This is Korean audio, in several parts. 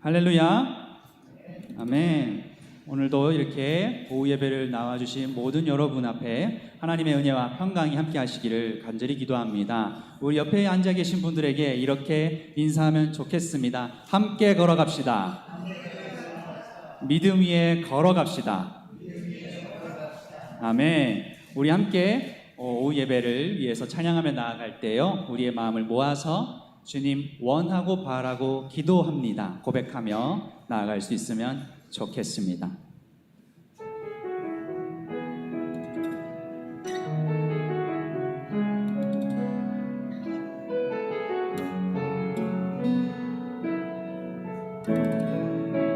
할렐루야. 아멘. 오늘도 이렇게 오후 예배를 나와주신 모든 여러분 앞에 하나님의 은혜와 평강이 함께 하시기를 간절히 기도합니다. 우리 옆에 앉아 계신 분들에게 이렇게 인사하면 좋겠습니다. 함께 걸어갑시다. 믿음 위에 걸어갑시다. 아멘. 우리 함께 오후 예배를 위해서 찬양하며 나아갈 때요, 우리의 마음을 모아서 주님 원하고 바라고 기도합니다 고백하며 나아갈 수 있으면 좋겠습니다.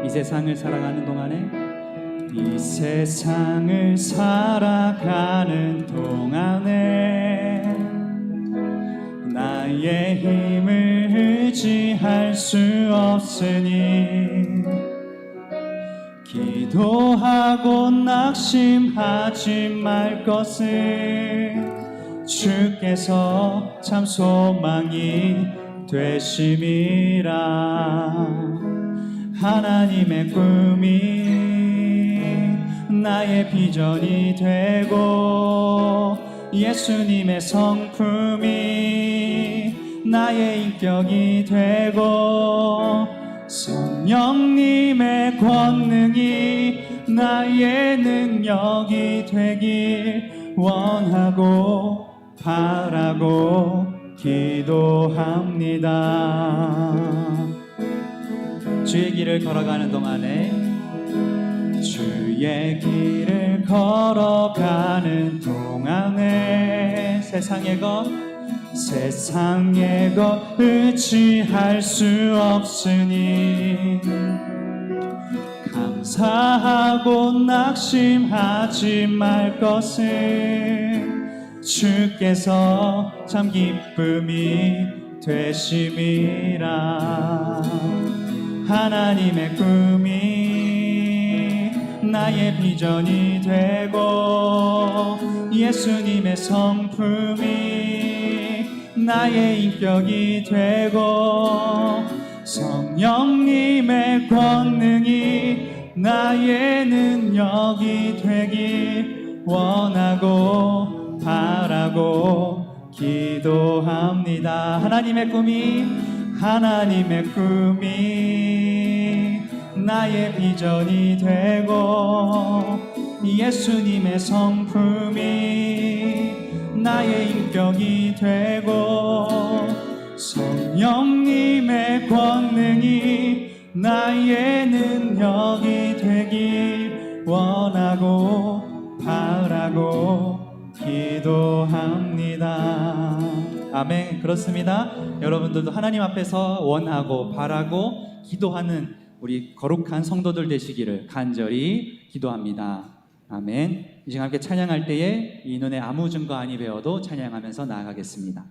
이 세상을 살아가는 동안에 이 세상을 살아가는 동안에 나의 힘을 의지할 수 없으니 기도하고 낙심하지 말 것을 주께서 참 소망이 되심이라. 하나님의 꿈이 나의 비전이 되고 예수님의 성품이 나의 인격이 되고 성령님의 권능이 나의 능력이 되길 원하고 바라고 기도합니다. 주의 길을 걸어가는 동안에 주의 길을 걸어가는 동안에 세상의 것 의지할 수 없으니 감사하고 낙심하지 말 것을 주께서 참 기쁨이 되심이라. 하나님의 꿈이 나의 비전이 되고 예수님의 성품이 나의 인격이 되고 성령님의 권능이 나의 능력이 되길 원하고 바라고 기도합니다. 하나님의 꿈이 나의 비전이 되고 예수님의 성품이 나의 인격이 되고 성령님의 권능이 나의 능력이 되길 원하고 바라고 기도합니다. 아멘. 그렇습니다. 여러분들도 하나님 앞에서 원하고 바라고 기도하는 우리 거룩한 성도들 되시기를 간절히 기도합니다. 아멘. 이 시간 함께 찬양할 때에 이 눈에 아무 증거 아니 배워도 찬양하면서 나아가겠습니다.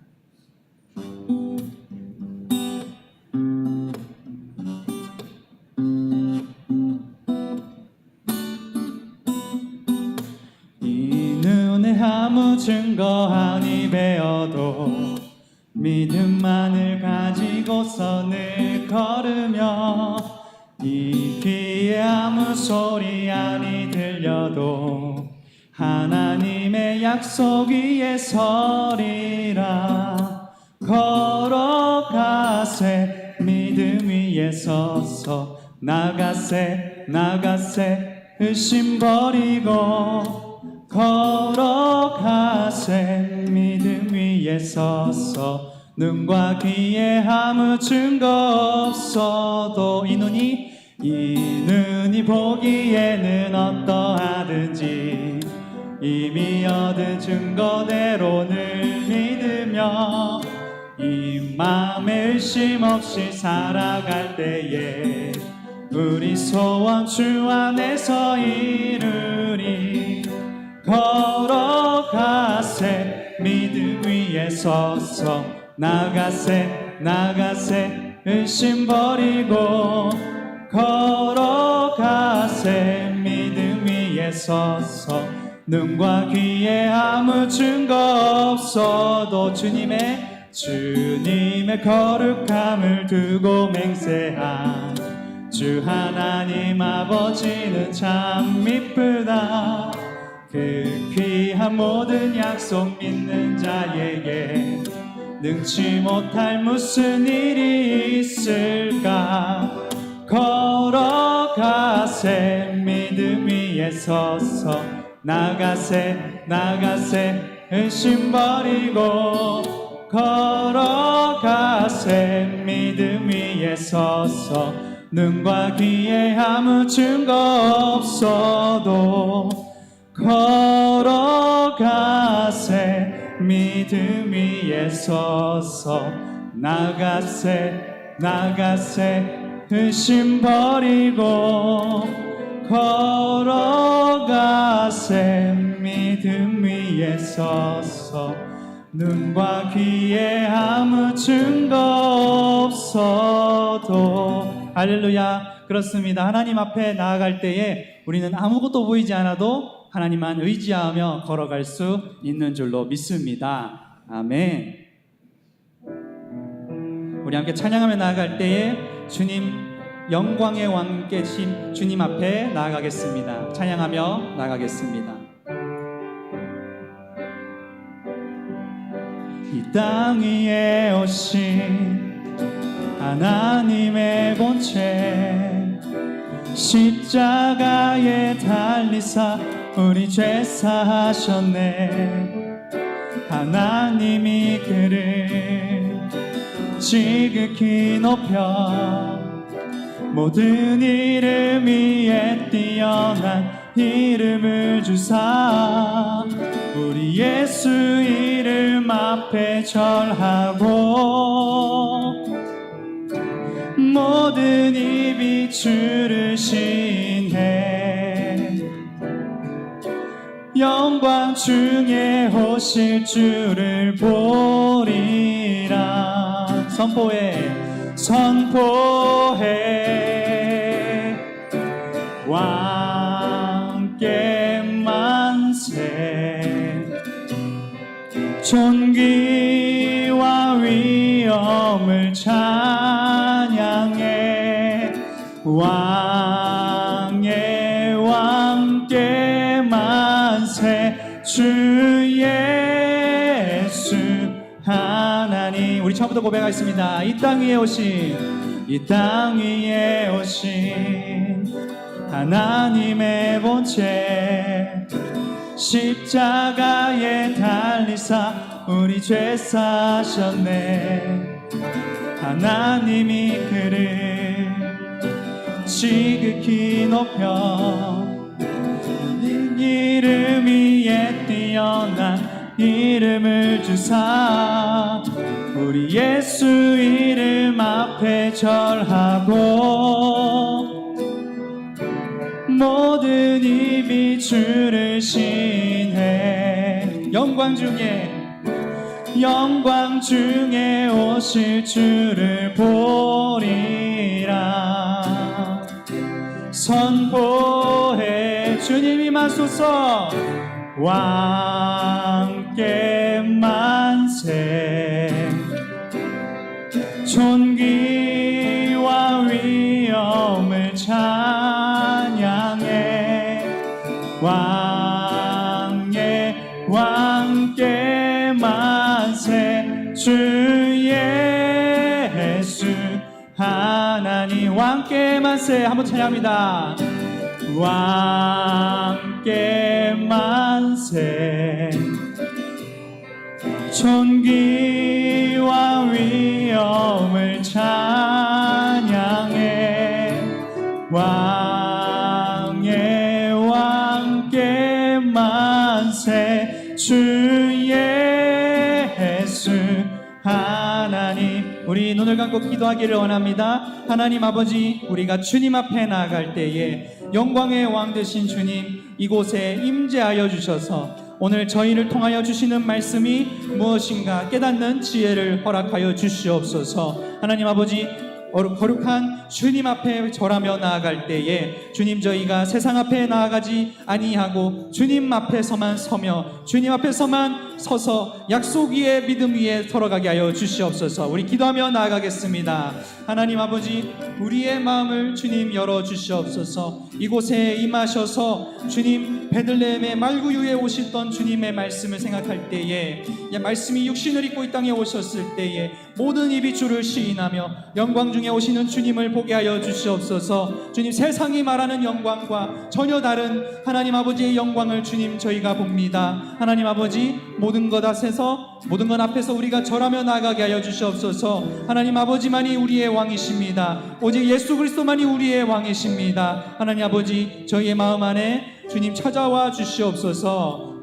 이 눈에 아무 증거 아니 배워도 믿음만을 가지고서 늘 걸으며 이 귀에 아무 소리 아니 들려도 하나님의 약속 위에 서리라. 걸어가세 믿음 위에 서서 나가세 의심 버리고 걸어가세 믿음 위에 서서 눈과 귀에 아무 증거 없어도 이 눈이 보기에는 어떠하든지 이미 얻은 증거대로 늘 믿으며 이 마음에 의심 없이 살아갈 때에 우리 소원 주 안에서 이루리. 걸어가세 믿음 위에 서서 나가세 의심 버리고 걸어가세 믿음 위에 서서 눈과 귀에 아무 증거 없어도 주님의 거룩함을 두고 맹세한 주 하나님 아버지는 참 미쁘다. 그 귀한 모든 약속 믿는 자에게 능치 못할 무슨 일이 있을까. 걸어가세 믿음 위에 서서 나가세 의심 버리고 걸어가세 믿음 위에 서서 눈과 귀에 아무 증거 없어도 걸어가세 믿음 위에 서서 나가세 의심 버리고 걸어가세 믿음 위에 서서 눈과 귀에 아무 증거 없어도. 할렐루야. 그렇습니다. 하나님 앞에 나아갈 때에 우리는 아무것도 보이지 않아도 하나님만 의지하며 걸어갈 수 있는 줄로 믿습니다. 아멘. 우리 함께 찬양하며 나아갈 때에 주님 영광의 왕 계신 주님 앞에 나아가겠습니다. 찬양하며 나아가겠습니다. 이 땅 위에 오신 하나님의 본체 십자가에 달리사 우리 죄 사하셨네. 하나님이 그를 지극히 높여 모든 이름 위에 뛰어난 이름을 주사 우리 예수 이름 앞에 절하고 모든 입이 주를 신해 영광 중에 오실 주를 보리라. 선포해 왕께 만세 존귀와 위엄을 찬양해 왕의 왕께 만세 주 예수 하나님. 우리 처음부터 고백하겠습니다. 이 땅 위에 오신 하나님의 본체 십자가에 달리사 우리 죄 사셨네. 하나님이 그를 지극히 높여 이름 위에 뛰어난 이름을 주사 우리 예수 이름 앞에 절하고 모든 입이 주를 신해 영광 중에 오실 주를 보리라. 선포해 주님이 마소서 왕께 만세 존귀와 위엄을 찬양해 왕의 왕께 만세 주 예수 하나님. 왕께 만세 한번 찬양합니다. 왕께 만세 존귀와 위엄을 찬양해 왕의 왕께 만세 주 예수 하나님. 우리 눈을 감고 기도하기를 원합니다. 하나님 아버지, 우리가 주님 앞에 나아갈 때에 영광의 왕 되신 주님 이곳에 임재하여 주셔서 오늘 저희를 통하여 주시는 말씀이 무엇인가 깨닫는 지혜를 허락하여 주시옵소서. 하나님 아버지, 거룩한 주님 앞에 절하며 나아갈 때에 주님 저희가 세상 앞에 나아가지 아니하고 주님 앞에서만 서며 주님 앞에서만 서서 약속 위에 믿음 위에 걸어가게 하여 주시옵소서. 우리 기도하며 나아가겠습니다. 하나님 아버지, 우리의 마음을 주님 열어 주시옵소서. 이곳에 임하셔서 주님 베들레헴의 말구유에 오셨던 주님의 말씀을 생각할 때에, 말씀이 육신을 입고 이 땅에 오셨을 때에 모든 입이 주를 시인하며 영광 중에 오시는 주님을 보게 하여 주시옵소서. 주님, 세상이 말하는 영광과 전혀 다른 하나님 아버지의 영광을 주님 저희가 봅니다. 하나님 아버지, 모든 것 앞에서 우리가 절하며 나아가게 하여 주시옵소서. 하나님 아버지만이 우리의 왕이십니다. 오직 예수 그리스도만이 우리의 왕이십니다. 하나님 아버지, 저희의 마음 안에 주님 찾아와 주시옵소서.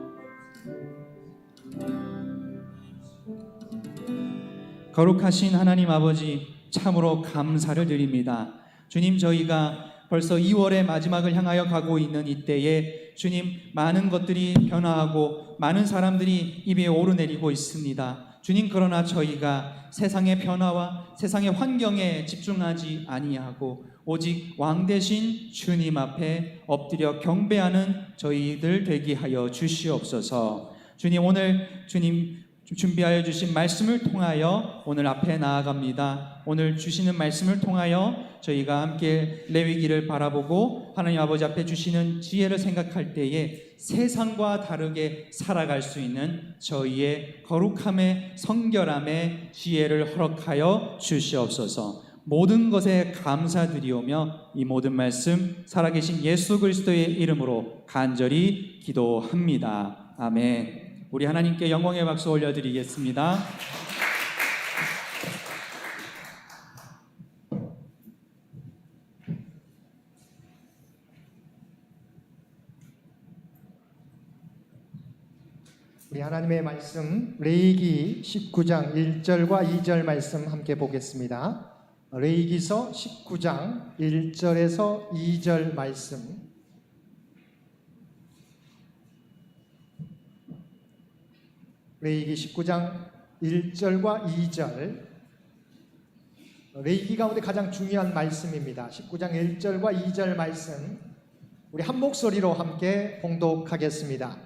거룩하신 하나님 아버지, 참으로 감사를 드립니다. 주님, 저희가 벌써 2월의 마지막을 향하여 가고 있는 이때에 주님, 많은 것들이 변화하고 많은 사람들이 입에 오르내리고 있습니다. 주님, 그러나 저희가 세상의 변화와 세상의 환경에 집중하지 아니하고 오직 왕 되신 주님 앞에 엎드려 경배하는 저희들 되게 하여 주시옵소서. 주님, 오늘 주님 준비하여 주신 말씀을 통하여 오늘 앞에 나아갑니다. 오늘 주시는 말씀을 통하여 저희가 함께 레위기를 바라보고 하나님 아버지 앞에 주시는 지혜를 생각할 때에 세상과 다르게 살아갈 수 있는 저희의 거룩함의 성결함의 지혜를 허락하여 주시옵소서. 모든 것에 감사드리오며 이 모든 말씀 살아계신 예수 그리스도의 이름으로 간절히 기도합니다. 아멘. 우리 하나님께 영광의 박수 올려드리겠습니다. 우리 하나님의 말씀 레위기 19장 1절과 2절 말씀 함께 보겠습니다. 레위기서 19장 1절에서 2절 말씀. 레위기 19장 1절과 2절. 레위기 가운데 가장 중요한 말씀입니다. 19장 1절과 2절 말씀 우리 한 목소리로 함께 봉독하겠습니다.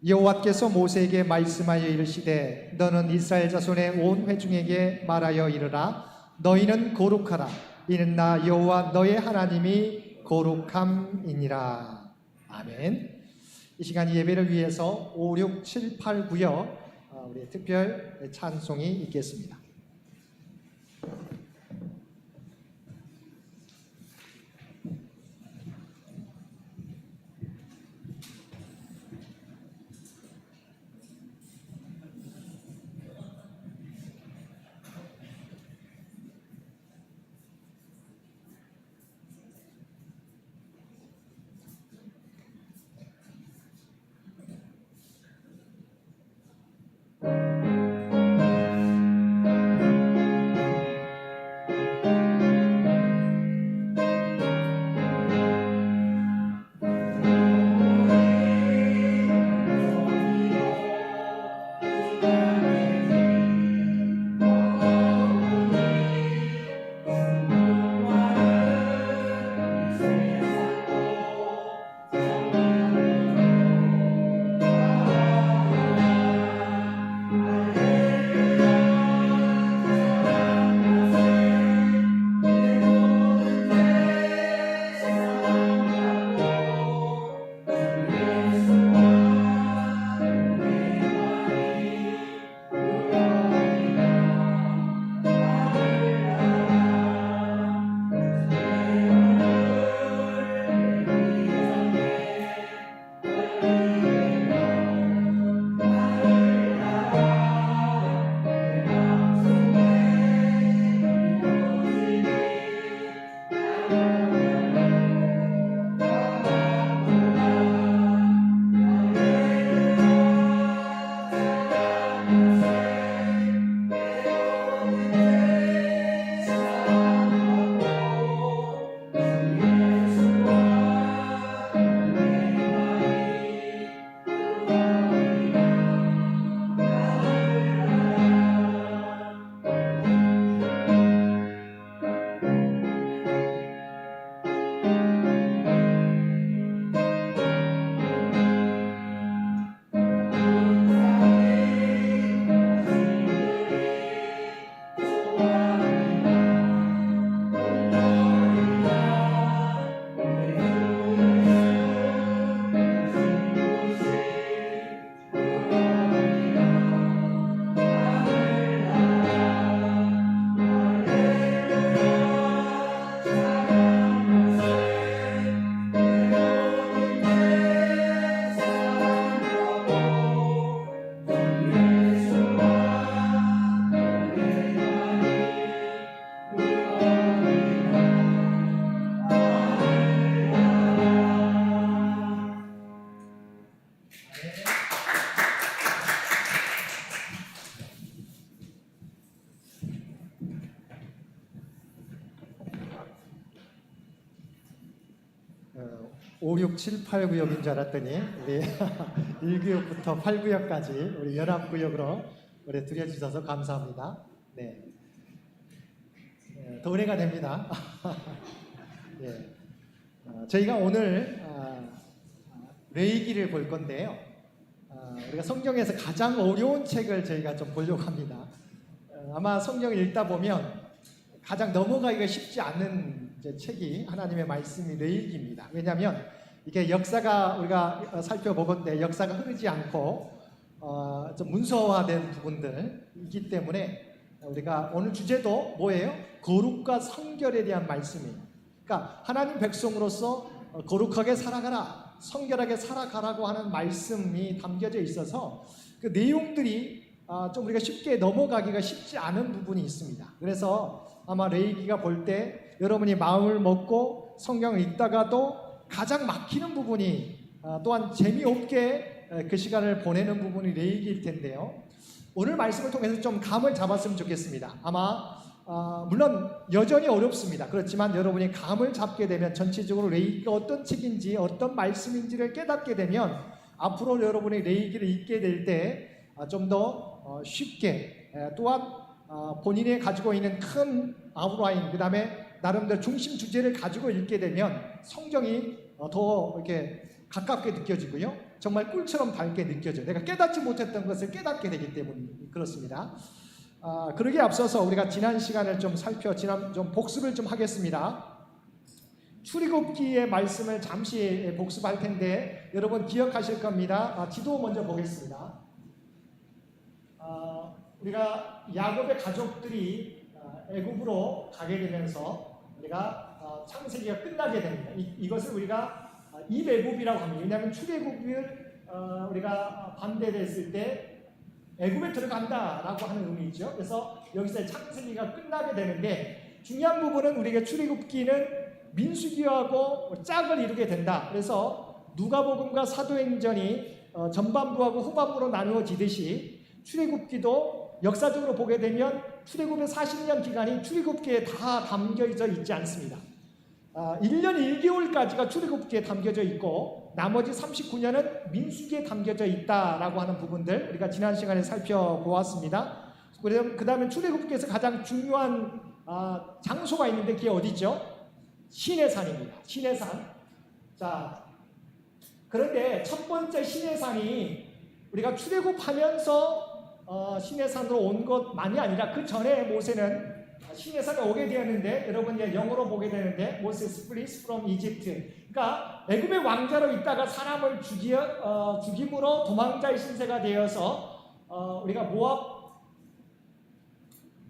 여호와께서 모세에게 말씀하여 이르시되 너는 이스라엘 자손의 온 회중에게 말하여 이르라. 너희는 거룩하라. 이는 나 여호와 너의 하나님이 거룩함이니라. 아멘. 이 시간 예배를 위해서 5, 6, 7, 8, 9여 우리 특별 찬송이 있겠습니다. 5, 6, 7, 8구역인 줄 알았더니 우리 1구역부터 8구역까지 우리 연합구역으로 우리 들여주셔서 감사합니다. 네. 더 은혜가 됩니다. 예. 저희가 오늘 레위기를 볼 건데요. 우리가 성경에서 가장 어려운 책을 저희가 좀 보려고 합니다. 아마 성경을 읽다 보면 가장 넘어가기가 쉽지 않은 책이 하나님의 말씀이 레위기입니다. 왜냐하면 이게 역사가 우리가 살펴보건대 역사가 흐르지 않고 좀 문서화된 부분들이기 때문에 우리가 오늘 주제도 뭐예요? 거룩과 성결에 대한 말씀이에요. 그러니까 하나님 백성으로서 거룩하게 살아가라, 성결하게 살아가라고 하는 말씀이 담겨져 있어서 그 내용들이 좀 우리가 쉽게 넘어가기가 쉽지 않은 부분이 있습니다. 그래서 아마 레위기가 볼 때 여러분이 마음을 먹고 성경을 읽다가도 가장 막히는 부분이 또한 재미없게 그 시간을 보내는 부분이 레위기일 텐데요. 오늘 말씀을 통해서 좀 감을 잡았으면 좋겠습니다. 아마 물론 여전히 어렵습니다. 그렇지만 여러분이 감을 잡게 되면 전체적으로 레위기가 어떤 책인지 어떤 말씀인지를 깨닫게 되면 앞으로 여러분이 레위기를 읽게 될 때 좀 더 쉽게 또한 본인이 가지고 있는 큰 아웃라인 그 다음에 나름대로 중심 주제를 가지고 읽게 되면 성경이 더 이렇게 가깝게 느껴지고요. 정말 꿀처럼 밝게 느껴져요. 내가 깨닫지 못했던 것을 깨닫게 되기 때문에 그렇습니다. 그러기에 앞서서 우리가 지난 시간을 좀 좀 복습을 좀 하겠습니다. 출애굽기의 말씀을 잠시 복습할 텐데 여러분 기억하실 겁니다. 지도 먼저 보겠습니다. 우리가 야곱의 가족들이 애굽으로 가게 되면서 우리가 창세기가 끝나게 됩니다. 이것을 우리가 입애굽이라고 합니다. 왜냐하면 출애굽을 우리가 반대됐을 때 애굽에 들어간다라고 하는 의미죠. 그래서 여기서 창세기가 끝나게 되는데 중요한 부분은 우리가 출애굽기는 민수기하고 짝을 이루게 된다. 그래서 누가복음과 사도행전이 전반부하고 후반부로 나누어지듯이 출애굽기도 역사적으로 보게 되면 출애굽의 40년 기간이 출애굽기에 다 담겨져 있지 않습니다. 1년 1개월까지가 출애굽기에 담겨져 있고 나머지 39년은 민수기에 담겨져 있다라고 하는 부분들 우리가 지난 시간에 살펴보았습니다. 그 다음에 출애굽기에서 가장 중요한 장소가 있는데 그게 어디죠? 시내산입니다. 시내산. 자, 그런데 첫 번째 시내산이 우리가 출애굽하면서 시내산으로 온 것만이 아니라 그 전에 모세는 시내산에 오게 되었는데 여러분 이제 영어로 보게 되는데 Moses flees from Egypt. 그러니까 애굽의 왕자로 있다가 사람을 죽임으로 도망자의 신세가 되어서 우리가 모압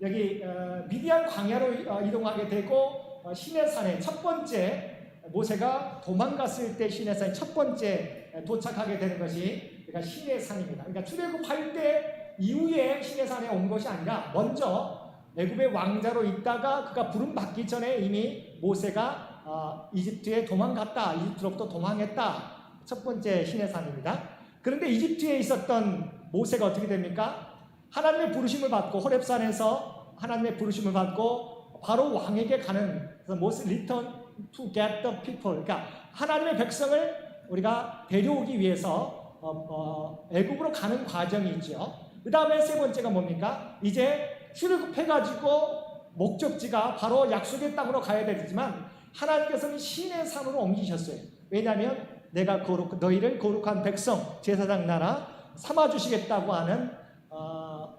여기 미디안 광야로 이동하게 되고 시내산에 첫 번째 모세가 도망갔을 때 시내산에 첫 번째 도착하게 되는 것이 그러니까 시내산입니다. 그러니까 출애굽할 때 이후에 시내산에 온 것이 아니라 먼저 애굽의 왕자로 있다가 그가 부름 받기 전에 이미 모세가 이집트에 도망갔다. 이집트로부터 도망했다. 첫 번째 시내산입니다. 그런데 이집트에 있었던 모세가 어떻게 됩니까? 하나님의 부르심을 받고 호렙산에서 하나님의 부르심을 받고 바로 왕에게 가는 그래서 Moses return to get the people. 그러니까 하나님의 백성을 우리가 데려오기 위해서 애굽으로 가는 과정이 있죠. 그 다음에 세 번째가 뭡니까? 이제 출애굽해가지고 목적지가 바로 약속의 땅으로 가야 되지만 하나님께서는 시내산으로 옮기셨어요. 왜냐하면 내가 너희를 거룩한 백성, 제사장 나라 삼아주시겠다고 하는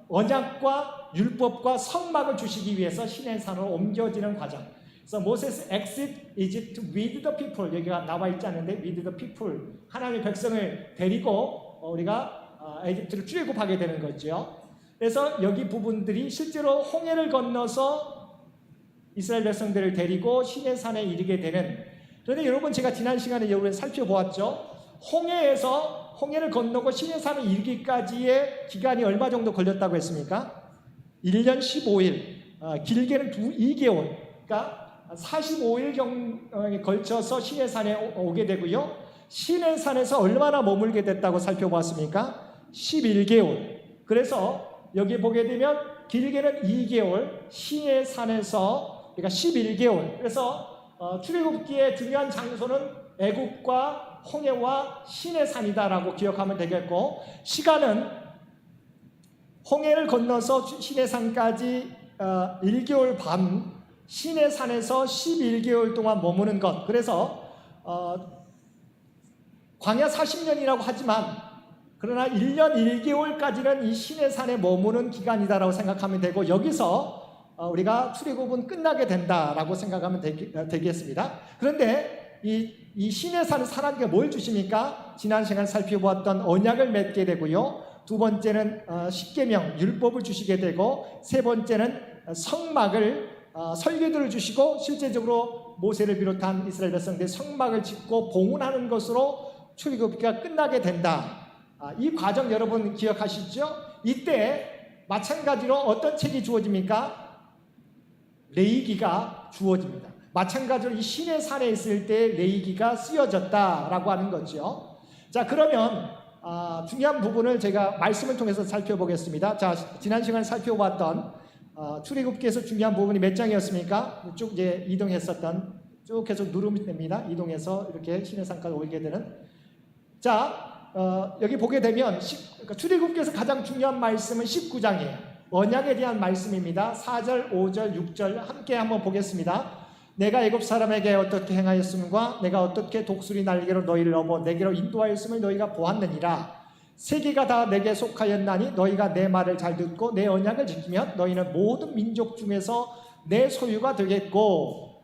언약과 율법과 성막을 주시기 위해서 시내산으로 옮겨지는 과정. 그래서 Moses exit Egypt with the people 여기가 나와 있지 않은데 with the people 하나님의 백성을 데리고 우리가 에집트를 출애굽하게 되는 거죠. 그래서 여기 부분들이 실제로 홍해를 건너서 이스라엘 백성들을 데리고 시내산에 이르게 되는. 그런데 여러분 제가 지난 시간에 여러분 살펴보았죠. 홍해를 건너고 시내산에 이르기까지의 기간이 얼마 정도 걸렸다고 했습니까? 1년 15일, 길게는 2개월. 그러니까 45일 정도에 걸쳐서 시내산에 오게 되고요. 시내산에서 얼마나 머물게 됐다고 살펴보았습니까? 11개월. 그래서 여기 보게 되면 길게는 2개월, 시내산에서 그러니까 11개월. 그래서 출애굽기의 중요한 장소는 애굽과 홍해와 시내산이다라고 기억하면 되겠고, 시간은 홍해를 건너서 시내산까지 1개월 반, 시내산에서 11개월 동안 머무는 것. 그래서 광야 40년이라고 하지만 그러나 1년 1개월까지는 이 시내산에 머무는 기간이다라고 생각하면 되고, 여기서 우리가 출애굽은 끝나게 된다라고 생각하면 되겠습니다. 그런데 이 시내산에서 하나님께 뭘 주십니까? 지난 시간 살펴보았던 언약을 맺게 되고요. 두 번째는 십계명 율법을 주시게 되고, 세 번째는 성막을 설계도를 주시고, 실제적으로 모세를 비롯한 이스라엘 백성들이 성막을 짓고 봉헌하는 것으로 출애굽기가 끝나게 된다. 이 과정 여러분 기억하시죠? 이때 마찬가지로 어떤 책이 주어집니까? 레위기가 주어집니다. 마찬가지로 이 시내산에 있을 때 레위기가 쓰여졌다라고 하는 거죠. 자, 그러면 중요한 부분을 제가 말씀을 통해서 살펴보겠습니다. 자, 지난 시간에 살펴봤던 출애굽기에서 중요한 부분이 몇 장이었습니까? 쭉 이제 이동했었던, 쭉 계속 누르면 됩니다. 이동해서 이렇게 시내산까지 오게 되는. 자, 여기 보게 되면 그러니까 출애굽기에서 가장 중요한 말씀은 19장이에요. 언약에 대한 말씀입니다. 4절, 5절, 6절 함께 한번 보겠습니다. 내가 애굽 사람에게 어떻게 행하였음과 내가 어떻게 독수리 날개로 너희를 업어 내게로 인도하였음을 너희가 보았느니라. 세계가 다 내게 속하였나니 너희가 내 말을 잘 듣고 내 언약을 지키면 너희는 모든 민족 중에서 내 소유가 되겠고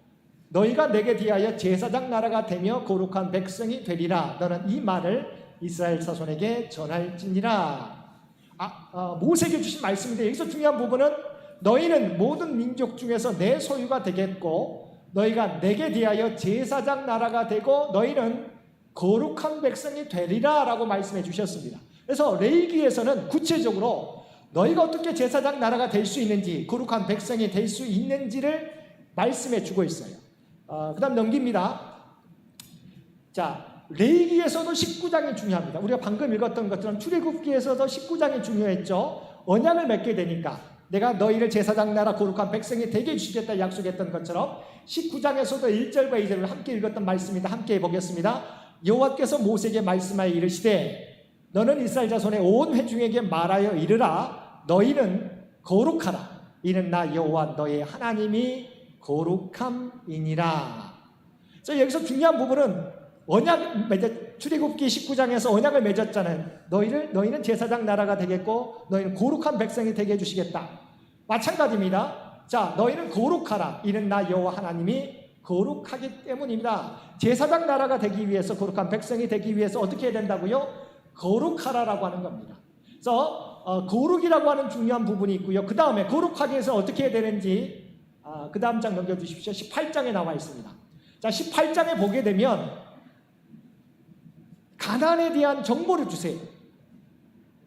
너희가 내게 대하여 제사장 나라가 되며 거룩한 백성이 되리라. 너는 이 말을 이스라엘 자손에게 전할지니라. 모세에게 주신 말씀인데, 여기서 중요한 부분은 너희는 모든 민족 중에서 내 소유가 되겠고 너희가 내게 대하여 제사장 나라가 되고 너희는 거룩한 백성이 되리라 라고 말씀해 주셨습니다. 그래서 레위기에서는 구체적으로 너희가 어떻게 제사장 나라가 될 수 있는지, 거룩한 백성이 될 수 있는지를 말씀해 주고 있어요. 그 다음 넘깁니다. 자, 레위기에서도 19장이 중요합니다. 우리가 방금 읽었던 것처럼 출애굽기에서도 19장이 중요했죠. 언약을 맺게 되니까 내가 너희를 제사장 나라 거룩한 백성이 되게 해주시겠다 약속했던 것처럼 19장에서도 1절과 2절을 함께 읽었던 말씀입니다. 함께 보겠습니다. 여호와께서 모세에게 말씀하여 이르시되 너는 이스라엘 자손의 온 회중에게 말하여 이르라. 너희는 거룩하라. 이는 나 여호와 너희 하나님이 거룩함이니라. 그래서 여기서 중요한 부분은 출애굽기 19장에서 언약을 맺었잖아요. 너희는 제사장 나라가 되겠고 너희는 거룩한 백성이 되게 해주시겠다. 마찬가지입니다. 자, 너희는 거룩하라. 이는 나 여호와 하나님이 거룩하기 때문입니다. 제사장 나라가 되기 위해서, 거룩한 백성이 되기 위해서 어떻게 해야 된다고요? 거룩하라라고 하는 겁니다. 그래서 거룩이라고 하는 중요한 부분이 있고요. 그 다음에 거룩하기 위해서 어떻게 해야 되는지 그 다음 장 넘겨주십시오. 18장에 나와 있습니다. 자, 18장에 보게 되면 가나안에 대한 정보를 주세요.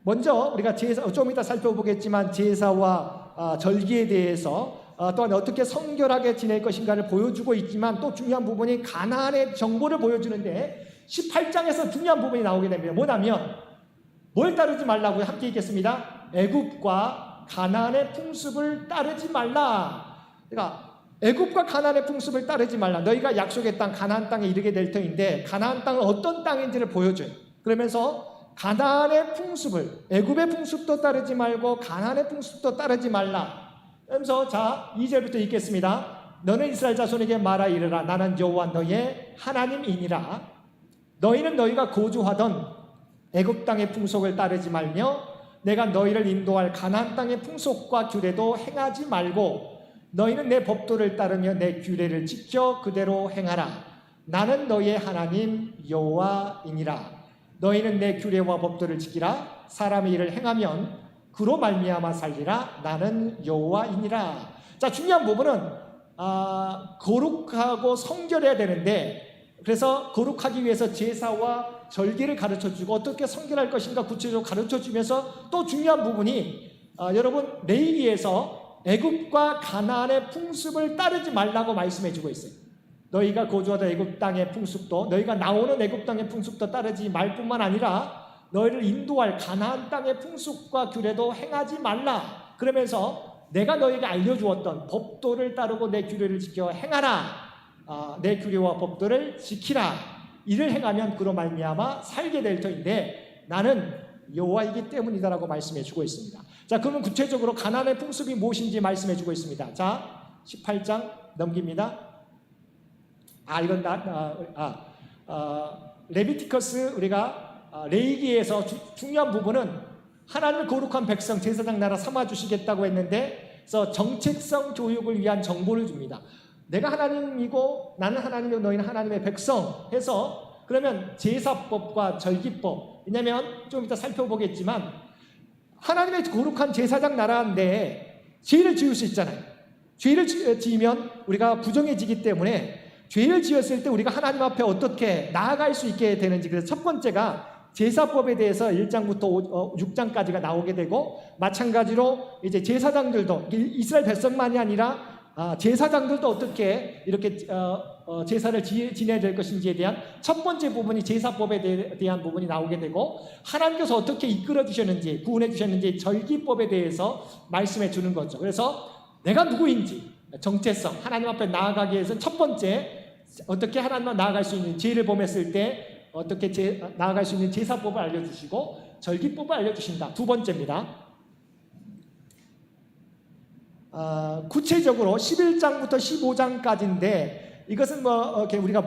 먼저 우리가 좀 이따 살펴보겠지만 제사와 절기에 대해서 또한 어떻게 성결하게 지낼 것인가를 보여주고 있지만, 또 중요한 부분이 가나안의 정보를 보여주는데 18장에서 중요한 부분이 나오게 됩니다. 뭐냐면 뭘 따르지 말라고요? 함께 읽겠습니다. 애굽과 가나안의 풍습을 따르지 말라. 그러니까 애굽과 가나안의 풍습을 따르지 말라. 너희가 약속의 땅 가나안 땅에 이르게 될 터인데 가나안 땅은 어떤 땅인지를 보여줘요. 그러면서 가나안의 풍습을, 애굽의 풍습도 따르지 말고 가나안의 풍습도 따르지 말라. 그러면서 자, 2절부터 읽겠습니다. 너는 이스라엘 자손에게 말하 이르라. 나는 여호와 너희의 하나님이니라. 너희는 너희가 거주하던 애굽 땅의 풍속을 따르지 말며 내가 너희를 인도할 가나안 땅의 풍속과 규례도 행하지 말고 너희는 내 법도를 따르며 내 규례를 지켜 그대로 행하라. 나는 너희의 하나님 여호와이니라. 너희는 내 규례와 법도를 지키라. 사람의 일을 행하면 그로 말미암아 살리라. 나는 여호와이니라. 자, 중요한 부분은 거룩하고 성결해야 되는데, 그래서 거룩하기 위해서 제사와 절기를 가르쳐주고 어떻게 성결할 것인가 구체적으로 가르쳐주면서, 또 중요한 부분이 여러분 레위기에서 애굽과 가나안의 풍습을 따르지 말라고 말씀해주고 있어요. 너희가 거주하던 애굽 땅의 풍습도, 너희가 나오는 애굽 땅의 풍습도 따르지 말 뿐만 아니라 너희를 인도할 가나안 땅의 풍습과 규례도 행하지 말라. 그러면서 내가 너희에게 알려주었던 법도를 따르고 내 규례를 지켜 행하라. 내 규례와 법도를 지키라. 이를 행하면 그로 말미암아 살게 될 터인데 나는 여호와이기 때문이다라고 말씀해 주고 있습니다. 자, 그러면 구체적으로 가나안의 풍습이 무엇인지 말씀해 주고 있습니다. 자, 18장 넘깁니다. 이건 레비티커스 우리가 레위기에서 중요한 부분은 하나님을 거룩한 백성 제사장 나라 삼아 주시겠다고 했는데, 그래서 정체성 교육을 위한 정보를 줍니다. 내가 하나님이고 나는 하나님이고 너희는 하나님의 백성 해서, 그러면 제사법과 절기법, 왜냐하면 좀 이따 살펴보겠지만 하나님의 거룩한 제사장 나라인데 죄를 지을 수 있잖아요. 죄를 지으면 우리가 부정해지기 때문에 죄를 지었을 때 우리가 하나님 앞에 어떻게 나아갈 수 있게 되는지, 그래서 첫 번째가 제사법에 대해서 1장부터 6장까지가 나오게 되고, 마찬가지로 이제 제사장들도 이스라엘 백성만이 아니라 제사장들도 어떻게 이렇게 제사를 지내야 될 것인지에 대한 첫 번째 부분이 제사법에 대한 부분이 나오게 되고, 하나님께서 어떻게 이끌어 주셨는지 구원해 주셨는지 절기법에 대해서 말씀해 주는 거죠. 그래서 내가 누구인지 정체성, 하나님 앞에 나아가기 위해서는 첫 번째 어떻게 하나님 앞에 나아갈 수 있는, 죄를 범했을 때 어떻게 나아갈 수 있는 제사법을 알려주시고 절기법을 알려주신다. 두 번째입니다. 구체적으로 11장부터 15장까지인데 이것은 이렇게 우리가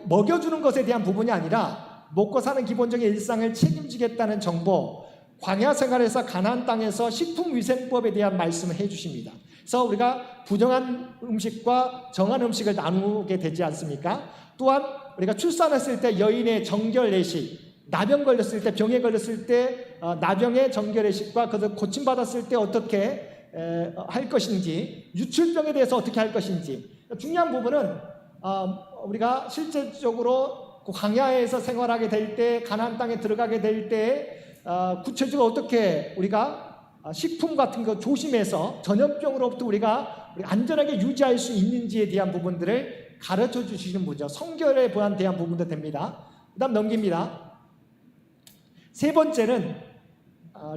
먹여주는 것에 대한 부분이 아니라 먹고 사는 기본적인 일상을 책임지겠다는 정보, 광야 생활에서 가나안 땅에서 식품위생법에 대한 말씀을 해주십니다. 그래서 우리가 부정한 음식과 정한 음식을 나누게 되지 않습니까? 또한 우리가 출산했을 때 여인의 정결례식, 나병 걸렸을 때, 병에 걸렸을 때 나병의 정결례식과 그것을 고침받았을 때 어떻게 할 것인지, 유출병에 대해서 어떻게 할 것인지, 중요한 부분은 우리가 실제적으로 광야에서 생활하게 될 때, 가나안 땅에 들어가게 될 때 구체적으로 어떻게 우리가 식품 같은 거 조심해서 전염병으로부터 우리가 안전하게 유지할 수 있는지에 대한 부분들을 가르쳐 주시는 분이죠. 성결에 대한 부분도 됩니다. 그 다음 넘깁니다. 세 번째는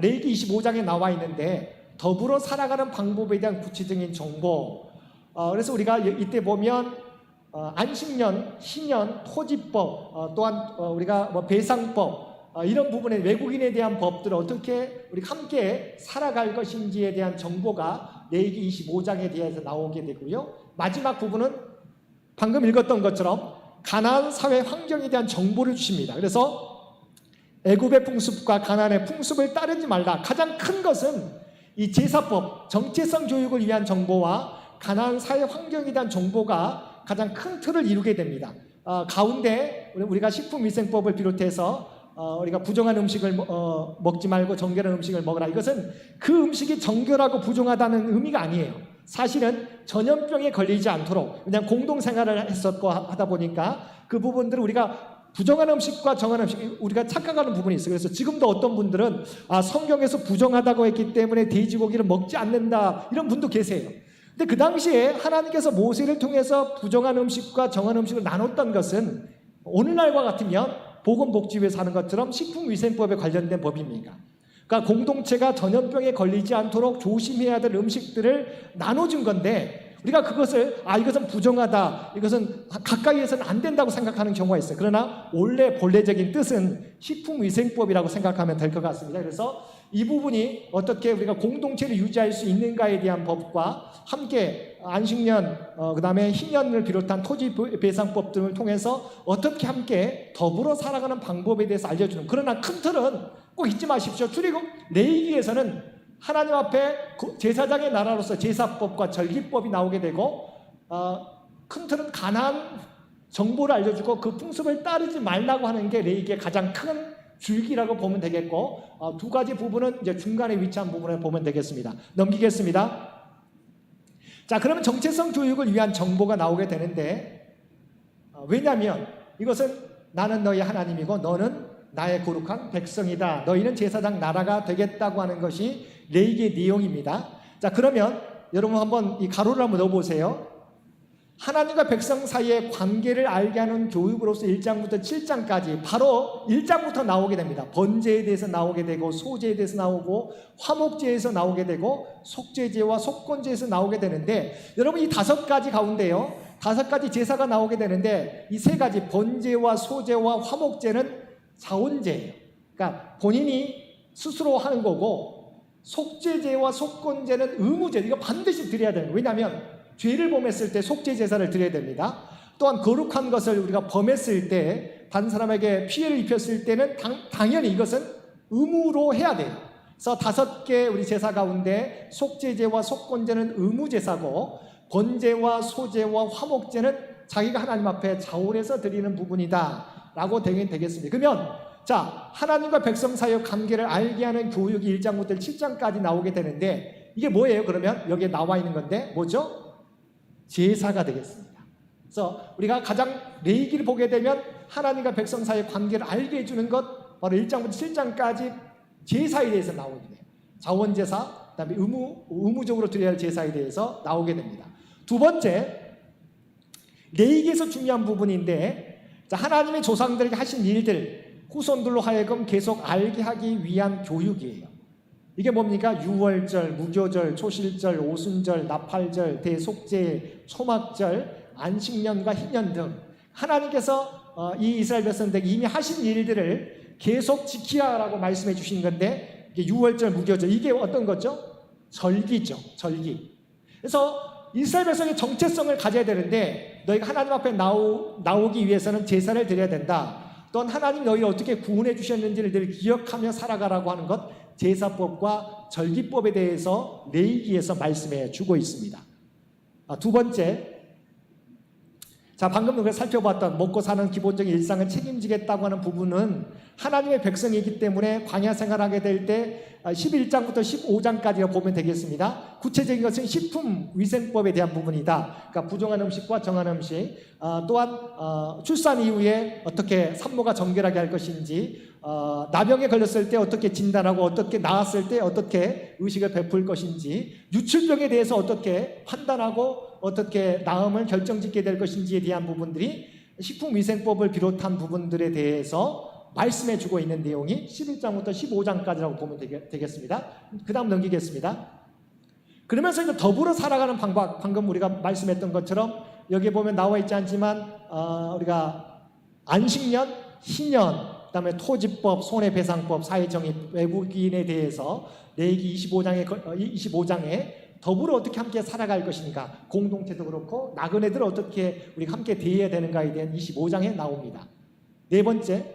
레위기 25장에 나와 있는데 더불어 살아가는 방법에 대한 구체적인 정보. 그래서 우리가 이때 보면 안식년, 희년, 토지법, 또한 우리가 배상법, 이런 부분에 외국인에 대한 법들을 어떻게 우리가 함께 살아갈 것인지에 대한 정보가 레위기 25장에 대해서 나오게 되고요. 마지막 부분은 방금 읽었던 것처럼 가나안 사회 환경에 대한 정보를 주십니다. 그래서 애굽의 풍습과 가나안의 풍습을 따르지 말라. 가장 큰 것은 이 제사법, 정체성 교육을 위한 정보와 가나안 사회 환경에 대한 정보가 가장 큰 틀을 이루게 됩니다. 가운데 우리가 식품위생법을 비롯해서 우리가 부정한 음식을 먹지 말고 정결한 음식을 먹으라. 이것은 그 음식이 정결하고 부정하다는 의미가 아니에요. 사실은 전염병에 걸리지 않도록 그냥 공동생활을 했었고 하다 보니까 그 부분들을 우리가 부정한 음식과 정한 음식, 우리가 착각하는 부분이 있어요. 그래서 지금도 어떤 분들은 성경에서 부정하다고 했기 때문에 돼지고기를 먹지 않는다, 이런 분도 계세요. 근데 그 당시에 하나님께서 모세를 통해서 부정한 음식과 정한 음식을 나눴던 것은 오늘날과 같으면 보건복지부에서 하는 것처럼 식품위생법에 관련된 법입니다. 그러니까 공동체가 전염병에 걸리지 않도록 조심해야 될 음식들을 나눠준 건데, 우리가 그것을 이것은 부정하다, 이것은 가까이 해서는 안 된다고 생각하는 경우가 있어요. 그러나 원래 본래적인 뜻은 식품위생법이라고 생각하면 될 것 같습니다. 그래서 이 부분이 어떻게 우리가 공동체를 유지할 수 있는가에 대한 법과 함께 안식년, 그 다음에 희년을 비롯한 토지 배상법 등을 통해서 어떻게 함께 더불어 살아가는 방법에 대해서 알려주는, 그러나 큰 틀은 꼭 잊지 마십시오. 출애굽 레위기에서는 하나님 앞에 제사장의 나라로서 제사법과 절기법이 나오게 되고, 큰 틀은 가나안 정보를 알려주고 그 풍습을 따르지 말라고 하는 게 레위기의 가장 큰 줄기라고 보면 되겠고, 두 가지 부분은 이제 중간에 위치한 부분을 보면 되겠습니다. 넘기겠습니다. 자, 그러면 정체성 교육을 위한 정보가 나오게 되는데, 왜냐하면 이것은 나는 너희 하나님이고 너는 나의 거룩한 백성이다, 너희는 제사장 나라가 되겠다고 하는 것이 레위기의 내용입니다. 자, 그러면 여러분 한번 이 가로를 한번 넣어보세요. 하나님과 백성 사이의 관계를 알게 하는 교육으로서 1장부터 7장까지 바로 1장부터 나오게 됩니다. 번제에 대해서 나오게 되고, 소제에 대해서 나오고, 화목제에서 나오게 되고, 속죄제와 속건제에서 나오게 되는데, 여러분 이 5가지 가운데요, 5가지 제사가 나오게 되는데 이 3가지 번제와 소제와 화목제는 자원제예요. 그러니까 본인이 스스로 하는 거고 속죄제와 속건제는 의무제. 이거 반드시 드려야 돼요. 왜냐하면 죄를 범했을 때 속죄 제사를 드려야 됩니다. 또한 거룩한 것을 우리가 범했을 때 다른 사람에게 피해를 입혔을 때는 당연히 이것은 의무로 해야 돼요. 그래서 5개 우리 제사 가운데 속죄제와 속건제는 의무제사고 번제와 소제와 화목제는 자기가 하나님 앞에 자원해서 드리는 부분이다 라고 되겠습니다. 그러면 자, 하나님과 백성 사이의 관계를 알게 하는 교육이 1장부터 7장까지 나오게 되는데 이게 뭐예요? 그러면 여기에 나와 있는 건데 뭐죠? 제사가 되겠습니다. 그래서 우리가 가장 레위기를 보게 되면 하나님과 백성 사이의 관계를 알게 해주는 것 바로 1장부터 7장까지 제사에 대해서 나오게 돼요. 자원제사, 그다음에 의무적으로 드려야 할 제사에 대해서 나오게 됩니다. 두 번째, 레위기에서 중요한 부분인데 하나님의 조상들에게 하신 일들 후손들로 하여금 계속 알게 하기 위한 교육이에요. 이게 뭡니까? 유월절, 무교절, 초실절, 오순절, 나팔절, 대속제, 초막절, 안식년과 희년 등 하나님께서 이 이스라엘 백성들에게 이미 하신 일들을 계속 지키라라고 말씀해 주신 건데 이게 유월절, 무교절 이게 어떤 거죠? 절기죠. 절기. 그래서 이스라엘 백성의 정체성을 가져야 되는데 너희가 하나님 앞에 나오기 위해서는 제사를 드려야 된다. 또한 하나님 너희를 어떻게 구원해 주셨는지를 늘 기억하며 살아가라고 하는 것 제사법과 절기법에 대해서 레위기에서 말씀해 주고 있습니다. 두 번째, 자 방금 우리가 살펴봤던 먹고 사는 기본적인 일상을 책임지겠다고 하는 부분은 하나님의 백성이기 때문에 광야 생활하게 될 때 11장부터 15장까지 보면 되겠습니다. 구체적인 것은 식품위생법에 대한 부분이다. 그러니까 부정한 음식과 정한 음식, 또한 출산 이후에 어떻게 산모가 정결하게 할 것인지, 나병에 걸렸을 때 어떻게 진단하고 어떻게 나았을 때 어떻게 의식을 베풀 것인지, 유출병에 대해서 어떻게 판단하고 어떻게 나음을 결정짓게 될 것인지에 대한 부분들이 식품위생법을 비롯한 부분들에 대해서 말씀해 주고 있는 내용이 11장부터 15장까지라고 보면 되겠습니다. 그 다음 넘기겠습니다. 그러면서 이제 더불어 살아가는 방법, 방금 우리가 말씀했던 것처럼 여기에 보면 나와 있지 않지만 우리가 안식년, 희년, 그 다음에 토지법, 손해배상법, 사회정의, 외국인에 대해서 레위기 25장에 더불어 어떻게 함께 살아갈 것인가, 공동체도 그렇고 나그네들 어떻게 우리가 함께 대해야 되는가에 대한 25장에 나옵니다. 네 번째,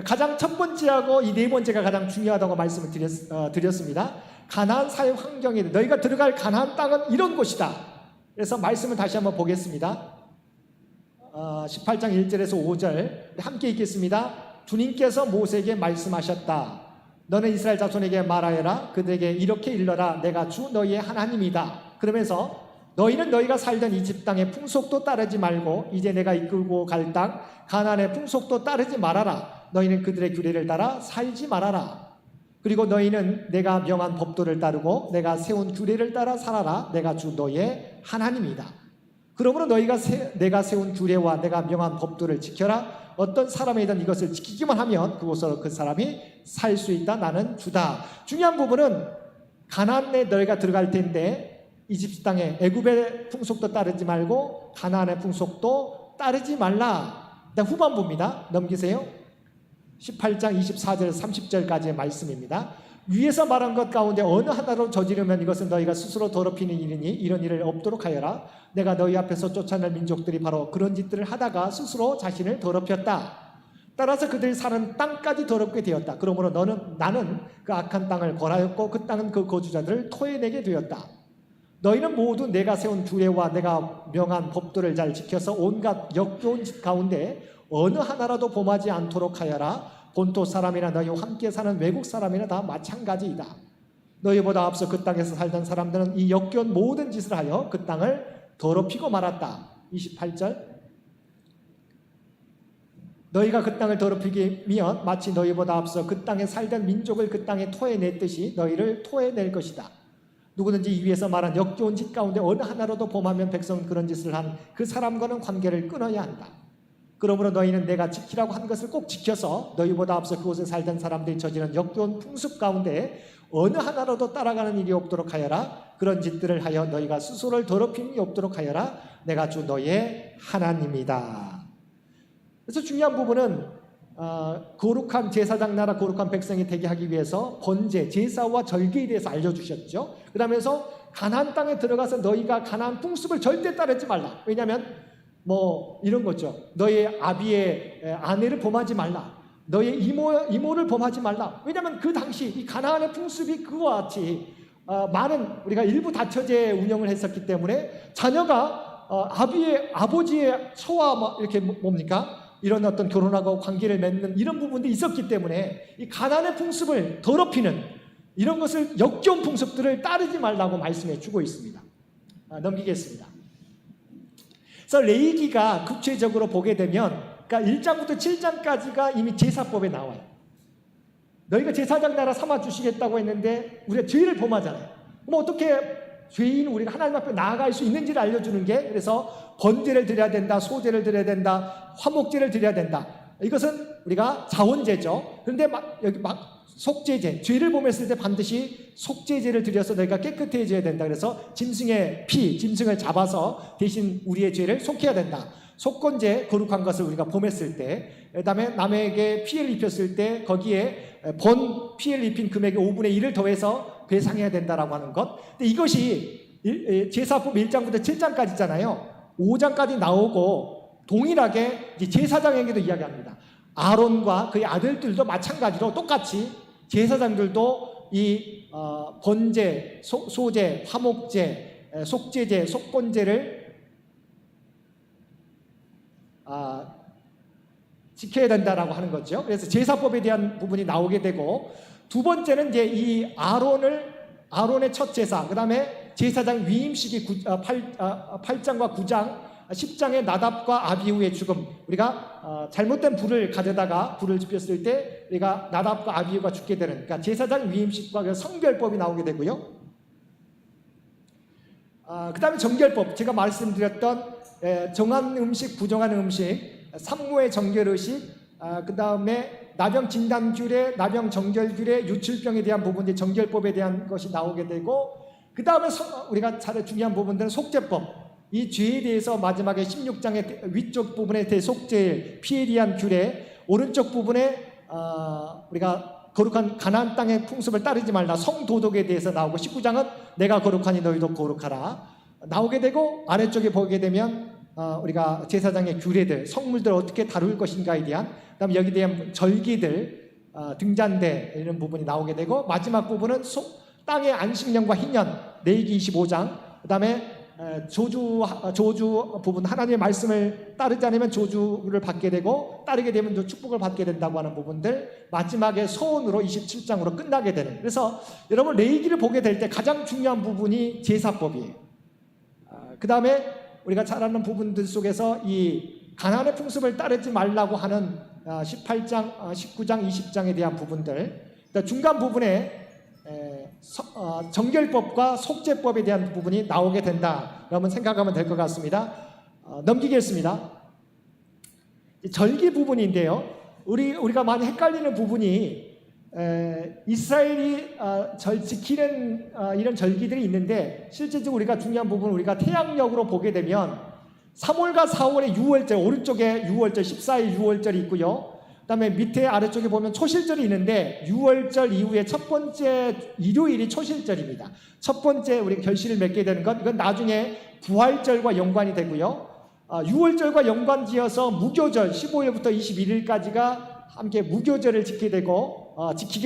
가장 첫 번째하고 이 네 번째가 가장 중요하다고 말씀을 드렸습니다. 가나안 사회 환경에 너희가 들어갈 가나안 땅은 이런 곳이다. 그래서 말씀을 다시 한번 보겠습니다. 18장 1절에서 5절 함께 읽겠습니다. 주님께서 모세에게 말씀하셨다. 너는 이스라엘 자손에게 말하여라. 그들에게 이렇게 일러라. 내가 주 너희의 하나님이다. 그러면서 너희는 너희가 살던 이집 땅의 풍속도 따르지 말고 이제 내가 이끌고 갈 땅 가나안의 풍속도 따르지 말아라. 너희는 그들의 규례를 따라 살지 말아라. 그리고 너희는 내가 명한 법도를 따르고 내가 세운 규례를 따라 살아라. 내가 주 너희의 하나님이다. 그러므로 내가 세운 규례와 내가 명한 법도를 지켜라. 어떤 사람이든 이것을 지키기만 하면 그곳으로 그 사람이 살 수 있다. 나는 주다. 중요한 부분은 가나안에 너희가 들어갈 텐데 이집트 땅에 애굽의 풍속도 따르지 말고 가나안의 풍속도 따르지 말라. 후반부입니다. 넘기세요. 18장 24절 30절까지의 말씀입니다. 위에서 말한 것 가운데 어느 하나로 저지르면 이것은 너희가 스스로 더럽히는 일이니 이런 일을 없도록 하여라. 내가 너희 앞에서 쫓아낼 민족들이 바로 그런 짓들을 하다가 스스로 자신을 더럽혔다. 따라서 그들이 사는 땅까지 더럽게 되었다. 그러므로 나는 그 악한 땅을 벌하였고 그 땅은 그 거주자들을 토해내게 되었다. 너희는 모두 내가 세운 규례와 내가 명한 법도를 잘 지켜서 온갖 역겨운 짓 가운데 어느 하나라도 범하지 않도록 하여라. 본토 사람이나 너희와 함께 사는 외국 사람이나 다 마찬가지이다. 너희보다 앞서 그 땅에서 살던 사람들은 이 역겨운 모든 짓을 하여 그 땅을 더럽히고 말았다. 28절 너희가 그 땅을 더럽히면 마치 너희보다 앞서 그 땅에 살던 민족을 그 땅에 토해냈듯이 너희를 토해낼 것이다. 누구든지 이 위에서 말한 역겨운 짓 가운데 어느 하나라도 범하면 백성은 그런 짓을 한 그 사람과는 관계를 끊어야 한다. 그러므로 너희는 내가 지키라고 한 것을 꼭 지켜서 너희보다 앞서 그곳에 살던 사람들이 저지른 역겨운 풍습 가운데 어느 하나라도 따라가는 일이 없도록 하여라. 그런 짓들을 하여 너희가 스스로를 더럽힘이 없도록 하여라. 내가 주 너희의 하나님이다. 그래서 중요한 부분은 거룩한 제사장 나라 거룩한 백성이 되게 하기 위해서 번제, 제사와 절기에 대해서 알려주셨죠. 그러면서 가나안 땅에 들어가서 너희가 가나안 풍습을 절대 따르지 말라. 왜냐하면 뭐 이런 거죠. 너희의 아비의 아내를 범하지 말라. 너희의 이모를 범하지 말라. 왜냐하면 그 당시 이 가나안의 풍습이 그와 같이 많은 우리가 일부 다처제 운영을 했었기 때문에 자녀가 아버지의 처와 뭐 이렇게 뭡니까? 이런 어떤 결혼하고 관계를 맺는 이런 부분도 있었기 때문에 이 가나안의 풍습을 더럽히는 이런 것을 역겨운 풍습들을 따르지 말라고 말씀해 주고 있습니다. 넘기겠습니다. 그래서 레위기가 구체적으로 보게 되면 그러니까 1장부터 7장까지가 이미 제사법에 나와요. 너희가 제사장 나라 삼아 주시겠다고 했는데 우리가 죄를 범하잖아요. 그럼 어떻게 죄인 우리가 하나님 앞에 나아갈 수 있는지를 알려주는 게 그래서 번제를 드려야 된다, 소제를 드려야 된다, 화목제를 드려야 된다. 이것은 우리가 자원제죠. 그런데 여기 속죄제, 죄를 범했을 때 반드시 속죄제를 드려서 너희가 깨끗해져야 된다. 그래서 짐승의 피, 짐승을 잡아서 대신 우리의 죄를 속해야 된다. 속건제, 거룩한 것을 우리가 범했을 때, 그 다음에 남에게 피해를 입혔을 때 거기에 피해를 입힌 금액의 5분의 1을 더해서 배상해야 된다라고 하는 것. 근데 이것이 제사법 1장부터 7장까지잖아요. 5장까지 나오고 동일하게 제사장에게도 이야기합니다. 아론과 그의 아들들도 마찬가지로 똑같이 제사장들도 이 번제, 소제, 화목제, 속죄제, 속건제를 지켜야 된다라고 하는 거죠. 그래서 제사법에 대한 부분이 나오게 되고 두 번째는 이제 이 아론의 첫 제사, 그 다음에 제사장 위임식이 8장과 9장, 10장의 나답과 아비후의 죽음. 우리가 잘못된 불을 가져다가 불을 지폈을 때 우리가 나답과 아비후가 죽게 되는 그러니까 제사장 위임식과 그 성결법이 나오게 되고요. 그 다음에 정결법, 제가 말씀드렸던 정한 음식, 부정한 음식, 산모의 정결의식, 그 다음에 나병 진단규례, 나병 정결규례, 유출병에 대한 부분이 정결법에 대한 것이 나오게 되고 그 다음에 우리가 잘 중요한 부분들은 속죄법, 이 죄에 대해서 마지막에 16장의 위쪽 부분에 대속죄, 피해에 대한 규례, 오른쪽 부분에 우리가 거룩한 가나안 땅의 풍습을 따르지 말라, 성도덕에 대해서 나오고 19장은 내가 거룩하니 너희도 거룩하라 나오게 되고 아래쪽에 보게 되면 우리가 제사장의 규례들, 성물들 어떻게 다룰 것인가에 대한 그다음에 여기에 대한 절기들, 등잔대 이런 부분이 나오게 되고 마지막 부분은 땅의 안식년과 희년, 레위기 25장 그다음에 조주 부분 하나님의 말씀을 따르지 않으면 조주를 받게 되고 따르게 되면 또 축복을 받게 된다고 하는 부분들 마지막에 소원으로 27장으로 끝나게 되는 그래서 여러분 레위기를 보게 될 때 가장 중요한 부분이 제사법이에요. 그 다음에 우리가 잘 아는 부분들 속에서 이 가나안의 풍습을 따르지 말라고 하는 18장, 19장, 20장에 대한 부분들 중간 부분에 정결법과 속죄법에 대한 부분이 나오게 된다. 그러면 생각하면 될 것 같습니다. 넘기겠습니다. 절기 부분인데요. 우리가 많이 헷갈리는 부분이 이스라엘이 지키는 이런 절기들이 있는데 실제적으로 우리가 중요한 부분 우리가 태양력으로 보게 되면 3월과 4월의 유월절 오른쪽에 유월절 14일 유월절이 있고요. 그다음에 밑에 아래쪽에 보면 초실절이 있는데 유월절 이후에 첫 번째 일요일이 초실절입니다. 첫 번째 우리 결실을 맺게 되는 것 이건 나중에 부활절과 연관이 되고요. 유월절과 연관지어서 무교절 15일부터 21일까지가 함께 무교절을 지키게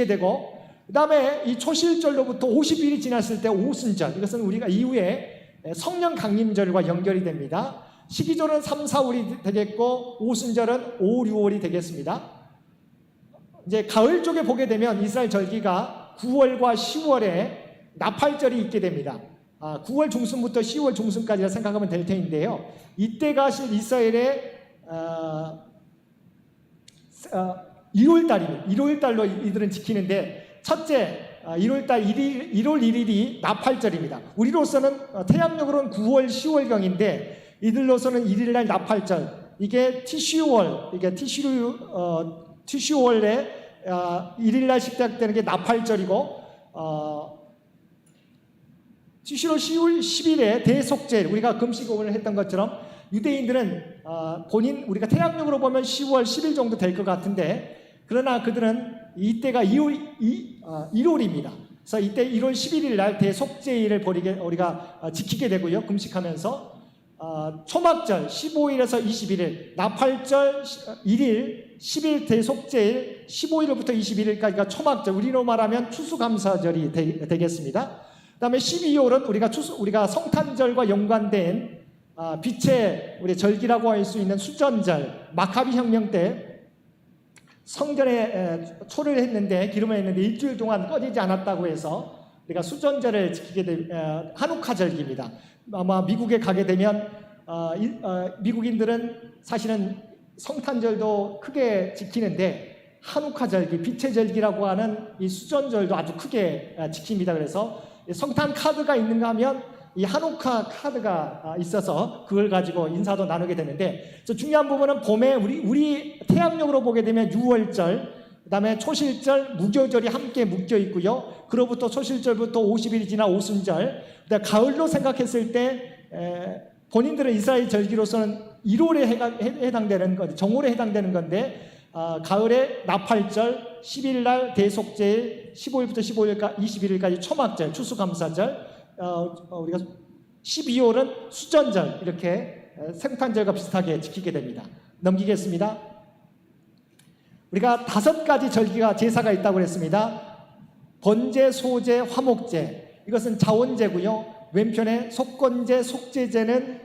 되고 그다음에 이 초실절로부터 50일이 지났을 때 오순절 이것은 우리가 이후에 성령 강림절과 연결이 됩니다. 시기절은 3, 4월이 되겠고 오순절은 5, 6월이 되겠습니다. 이제 가을 쪽에 보게 되면 이스라엘 절기가 9월과 10월에 나팔절이 있게 됩니다. 9월 중순부터 10월 중순까지라 생각하면 될 텐데요. 이때가 이스라엘의 1월달입니다. 1월달로 이들은 지키는데 첫째 1월 1일이 나팔절입니다. 우리로서는 태양력으로는 9월, 10월경인데 이들로서는 1일날 나팔절 이게 티슈월, 이게 티슈월에 1일날 시작되는 게 나팔절이고 티슈월 10일에 대속죄일, 우리가 금식을 했던 것처럼 유대인들은 우리가 태양력으로 보면 10월 10일 정도 될 것 같은데, 그러나 그들은 이때가 1월입니다. 그래서 이때 1월 11일 날 대속죄일을 우리가 지키게 되고요. 금식하면서 초막절 15일에서 21일, 나팔절 1일, 10일 대속죄일, 15일부터 21일까지가 초막절, 우리로 말하면 추수감사절이 되겠습니다. 그 다음에 12월은 우리가 성탄절과 연관된 빛의 우리 절기라고 할 수 있는 수전절, 마카비 혁명 때 성전에 초를 했는데, 기름을 했는데 일주일 동안 꺼지지 않았다고 해서 우리가 수전절을 지키게 된 한우카 절기입니다. 아마 미국에 가게 되면 미국인들은 사실은 성탄절도 크게 지키는데 한우카 절기, 빛의 절기라고 하는 이 수전절도 아주 크게 지킵니다. 그래서 성탄 카드가 있는가 하면 이 한우카 카드가 있어서 그걸 가지고 인사도 나누게 되는데, 그래서 중요한 부분은 봄에 우리 태양력으로 보게 되면 6월절, 그 다음에 초실절, 무교절이 함께 묶여 있고요. 그로부터 초실절부터 50일이 지나 오순절, 그다음에 가을로 생각했을 때 본인들은 이스라엘 절기로서는 1월에 해당되는 것, 정월에 해당되는 건데, 가을에 나팔절, 10일날 대속제일, 15일부터 21일까지 초막절, 추수감사절, 우리가 12월은 수전절, 이렇게 생탄절과 비슷하게 지키게 됩니다. 넘기겠습니다. 우리가 5가지 절기가 제사가 있다고 그랬습니다. 번제, 소제, 화목제, 이것은 자원제고요. 왼편에 속건제, 속제제는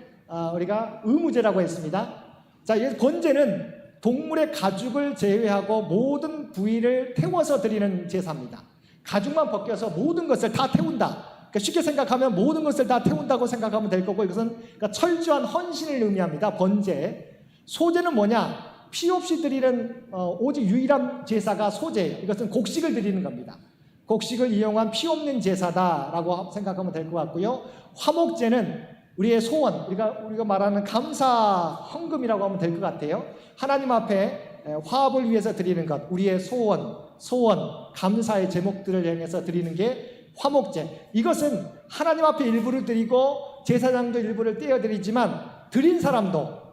우리가 의무제라고 했습니다. 자, 번제는 동물의 가죽을 제외하고 모든 부위를 태워서 드리는 제사입니다. 가죽만 벗겨서 모든 것을 다 태운다. 그러니까 쉽게 생각하면 모든 것을 다 태운다고 생각하면 될 거고, 이것은 그러니까 철저한 헌신을 의미합니다. 번제. 소제는 뭐냐? 피 없이 드리는 오직 유일한 제사가 소제예요. 이것은 곡식을 드리는 겁니다. 곡식을 이용한 피 없는 제사다라고 생각하면 될 것 같고요. 화목제는 우리의 소원, 우리가 말하는 감사 헌금이라고 하면 될 것 같아요. 하나님 앞에 화합을 위해서 드리는 것, 우리의 소원, 감사의 제목들을 향해서 드리는 게 화목제. 이것은 하나님 앞에 일부를 드리고 제사장도 일부를 떼어드리지만, 드린 사람도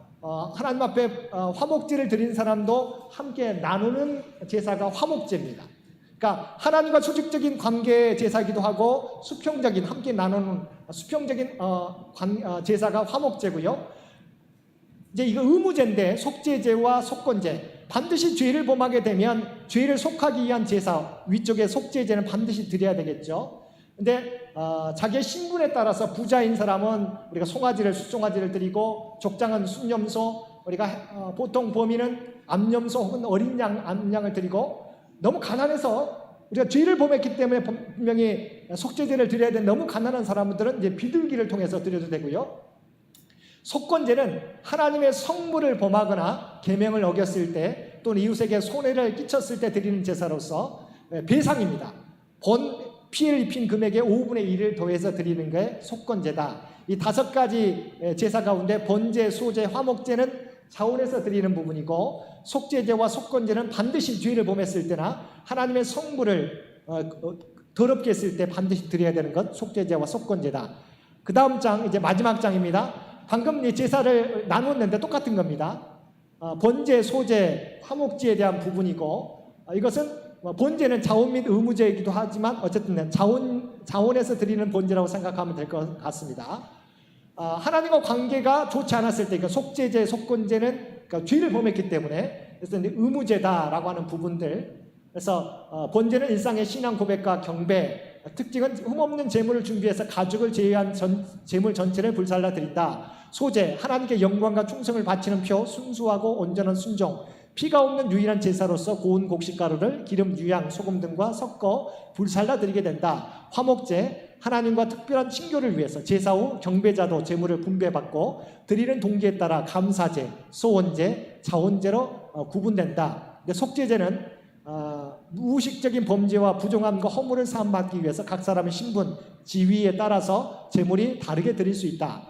하나님 앞에 화목제를 드린 사람도 함께 나누는 제사가 화목제입니다. 그러니까 하나님과 수직적인 관계의 제사이기도 하고 수평적인, 함께 나누는 수평적인 제사가 화목제고요. 이제 이거 의무제인데, 속제제와 속건제, 반드시 죄를 범하게 되면 죄를 속하기 위한 제사, 위쪽에 속제제는 반드시 드려야 되겠죠. 근데 자기의 신분에 따라서 부자인 사람은 우리가 숫송아지를 드리고, 족장은 순염소, 우리가 보통 범인은 암염소 혹은 어린 암양을 드리고, 너무 가난해서 우리가 죄를 범했기 때문에 분명히 속죄제를 드려야 되는 너무 가난한 사람들은 이제 비둘기를 통해서 드려도 되고요. 속건제는 하나님의 성물을 범하거나 계명을 어겼을 때, 또는 이웃에게 손해를 끼쳤을 때 드리는 제사로서 배상입니다. 피해를 입힌 금액의 5분의 1을 더해서 드리는 게 속건제다. 이 5가지 제사 가운데 번제, 소제, 화목제는 자원해서 드리는 부분이고, 속죄제와 속건제는 반드시 죄를 범했을 때나 하나님의 성물을 더럽게 했을 때 반드시 드려야 되는 것, 속죄제와 속건제다. 그 다음 장, 이제 마지막 장입니다. 방금 제사를 나누었는데 똑같은 겁니다. 번제, 소제, 화목제에 대한 부분이고, 이것은 번제는 자원 및 의무제이기도 하지만 어쨌든 자원에서 드리는 번제라고 생각하면 될 것 같습니다. 하나님과 관계가 좋지 않았을 때, 그러니까 속죄제, 속건제는 그러니까 죄를 범했기 때문에, 그래서 의무제다라고 하는 부분들. 그래서 번제는 일상의 신앙 고백과 경배, 특징은 흠없는 제물을 준비해서 가죽을 제외한 제물 전체를 불살라 드린다. 소제, 하나님께 영광과 충성을 바치는 표, 순수하고 온전한 순종, 피가 없는 유일한 제사로서 고운 곡식가루를 기름, 유향, 소금 등과 섞어 불살라 드리게 된다. 화목제, 하나님과 특별한 친교를 위해서 제사 후 경배자도 제물을 분배받고 드리는 동기에 따라 감사제, 소원제, 자원제로 구분된다. 근데 속죄제는 무의식적인 범죄와 부정함과 허물을 사함받기 위해서 각 사람의 신분, 지위에 따라서 제물이 다르게 드릴 수 있다.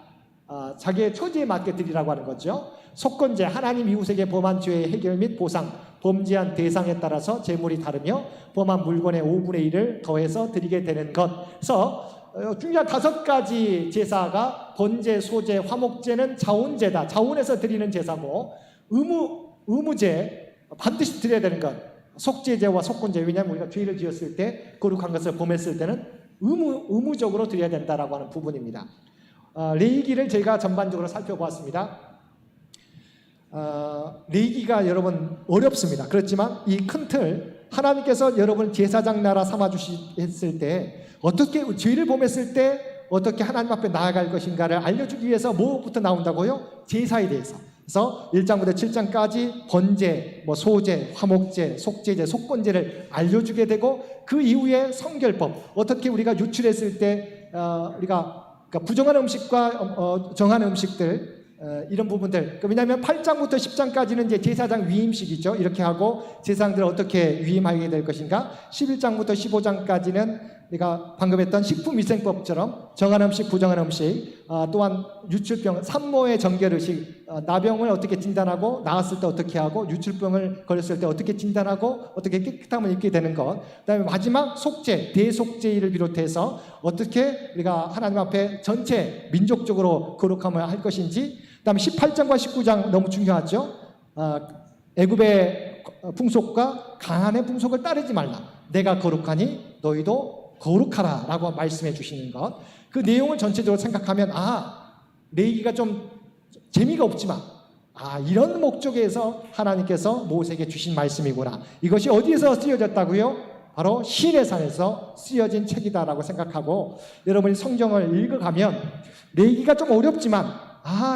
자기의 처지에 맞게 드리라고 하는 거죠. 속건제, 하나님 이웃에게 범한 죄의 해결 및 보상, 범죄한 대상에 따라서 제물이 다르며 범한 물건의 5분의 1을 더해서 드리게 되는 것. 그래서 중요한 5가지 제사가 번제, 소제, 화목제는 자운제다. 자운에서 드리는 제사고, 의무제, 반드시 드려야 되는 것. 속죄제와 속건제. 왜냐하면 우리가 죄를 지었을 때, 거룩한 것을 범했을 때는 의무적으로 드려야 된다라고 하는 부분입니다. 레위기를 저희가 전반적으로 살펴보았습니다. 레위기가 여러분 어렵습니다. 그렇지만 이 큰 틀, 하나님께서 여러분 제사장 나라 삼아주셨을 때 어떻게 죄를 범했을 때 어떻게 하나님 앞에 나아갈 것인가를 알려주기 위해서 뭐부터 나온다고요? 제사에 대해서. 그래서 1장부터 7장까지 번제, 소제, 화목제, 속죄제, 속건제를 알려주게 되고, 그 이후에 성결법, 어떻게 우리가 유출했을 때 우리가 부정한 음식과 정한 음식들, 이런 부분들. 왜냐하면 8장부터 10장까지는 이제 제사장 위임식이죠. 이렇게 하고 제사장들을 어떻게 위임하게 될 것인가. 11장부터 15장까지는 우리가 방금 했던 식품위생법처럼 정한 음식, 부정한 음식, 또한 유출병, 산모의 정결의식, 나병을 어떻게 진단하고, 나았을 때 어떻게 하고, 유출병을 걸렸을 때 어떻게 진단하고, 어떻게 깨끗함을 입게 되는 것. 그 다음에 마지막 속죄, 대속죄를 비롯해서 어떻게 우리가 하나님 앞에 전체 민족적으로 거룩함을 할 것인지. 그 다음에 18장과 19장 너무 중요하죠. 애굽의 풍속과 가나안의 풍속을 따르지 말라. 내가 거룩하니 너희도 거룩하라 라고 말씀해 주시는 것. 그 내용을 전체적으로 생각하면 레위기가 좀 재미가 없지만 이런 목적에서 하나님께서 모세에게 주신 말씀이구나. 이것이 어디에서 쓰여졌다고요? 바로 시내산에서 쓰여진 책이다라고 생각하고, 여러분이 성경을 읽어가면 레위기가 좀 어렵지만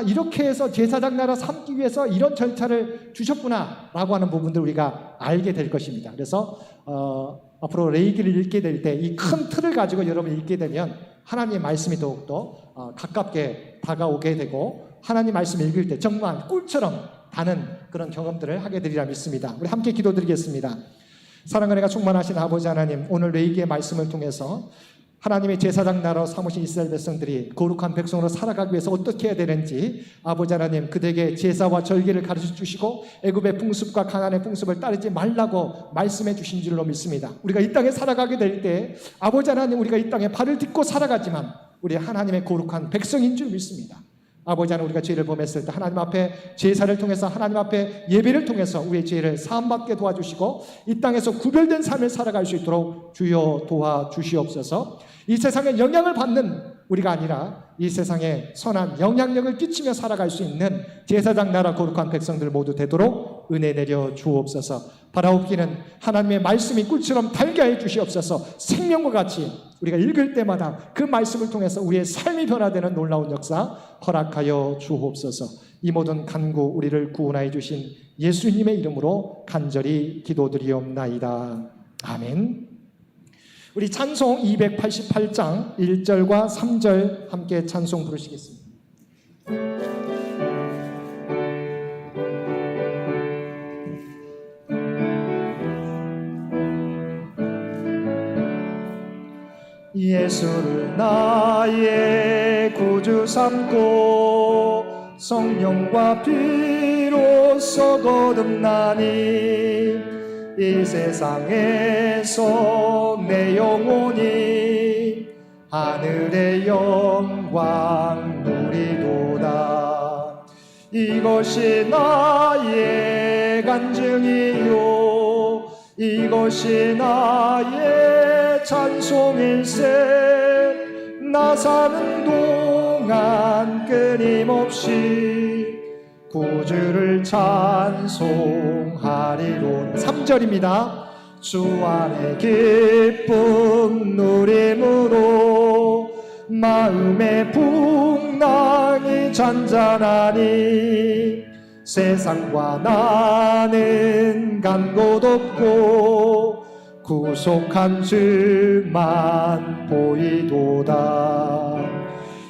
이렇게 해서 제사장 나라 삼기 위해서 이런 절차를 주셨구나 라고 하는 부분들 우리가 알게 될 것입니다. 그래서 앞으로 레위기를 읽게 될 때 이 큰 틀을 가지고 여러분이 읽게 되면 하나님의 말씀이 더욱더 가깝게 다가오게 되고, 하나님 말씀 읽을 때 정말 꿀처럼 다는 그런 경험들을 하게 되리라 믿습니다. 우리 함께 기도드리겠습니다. 사랑과 은혜가 충만하신 아버지 하나님, 오늘 레위기의 말씀을 통해서 하나님의 제사장 나라로 삼으신 이스라엘 백성들이 거룩한 백성으로 살아가기 위해서 어떻게 해야 되는지 아버지 하나님, 그들에게 제사와 절기를 가르쳐 주시고 애굽의 풍습과 가나안의 풍습을 따르지 말라고 말씀해 주신 줄로 믿습니다. 우리가 이 땅에 살아가게 될 때 아버지 하나님, 우리가 이 땅에 발을 딛고 살아가지만 우리 하나님의 거룩한 백성인 줄 믿습니다. 아버지 하나님, 우리가 죄를 범했을 때 하나님 앞에 제사를 통해서, 하나님 앞에 예배를 통해서 우리의 죄를 사함받게 도와주시고 이 땅에서 구별된 삶을 살아갈 수 있도록 주여 도와주시옵소서. 이 세상에 영향을 받는 우리가 아니라 이 세상에 선한 영향력을 끼치며 살아갈 수 있는 제사장 나라 거룩한 백성들 모두 되도록 은혜 내려 주옵소서. 바라옵기는 하나님의 말씀이 꿀처럼 달게 해 주시옵소서. 생명과 같이 우리가 읽을 때마다 그 말씀을 통해서 우리의 삶이 변화되는 놀라운 역사 허락하여 주옵소서. 이 모든 간구 우리를 구원하여 주신 예수님의 이름으로 간절히 기도드리옵나이다. 아멘. 우리 찬송 288장 1절과 3절 함께 찬송 부르시겠습니다. 예수를 나의 구주 삼고 성령과 피로써 거듭나니 이 세상에서 내 영혼이 하늘의 영광 누리도다. 이것이 나의 간증이요 이것이 나의 찬송일세. 나 사는 동안 끊임없이 구주를 찬송하리로. 3절입니다. 주 안에 기쁨 누림으로 마음의 풍랑이 잔잔하니 세상과 나는 간 곳 없고 구속한 주만 보이도다.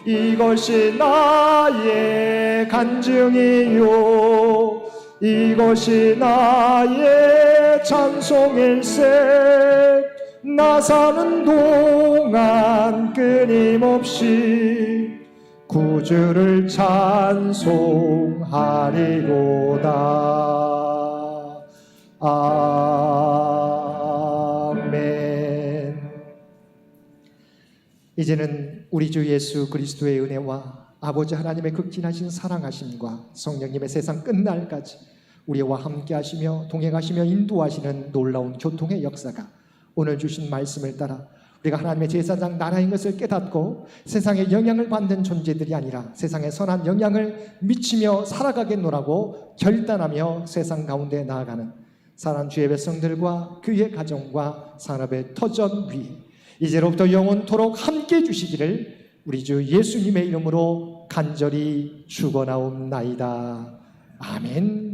이것이 나의 간증이요 이것이 나의 찬송일세. 나 사는 동안 끊임없이 구주를 찬송하리로다. 아멘. 이제는 우리 주 예수 그리스도의 은혜와 아버지 하나님의 극진하신 사랑하심과 성령님의 세상 끝날까지 우리와 함께 하시며 동행하시며 인도하시는 놀라운 교통의 역사가 오늘 주신 말씀을 따라 우리가 하나님의 제사장 나라인 것을 깨닫고 세상에 영향을 받는 존재들이 아니라 세상에 선한 영향을 미치며 살아가겠노라고 결단하며 세상 가운데 나아가는 사랑하는 주의 백성들과 그의 가정과 산업의 터전 위 이제로부터 영원토록 함께 해주시기를 우리 주 예수님의 이름으로 간절히 축원하옵나이다. 아멘.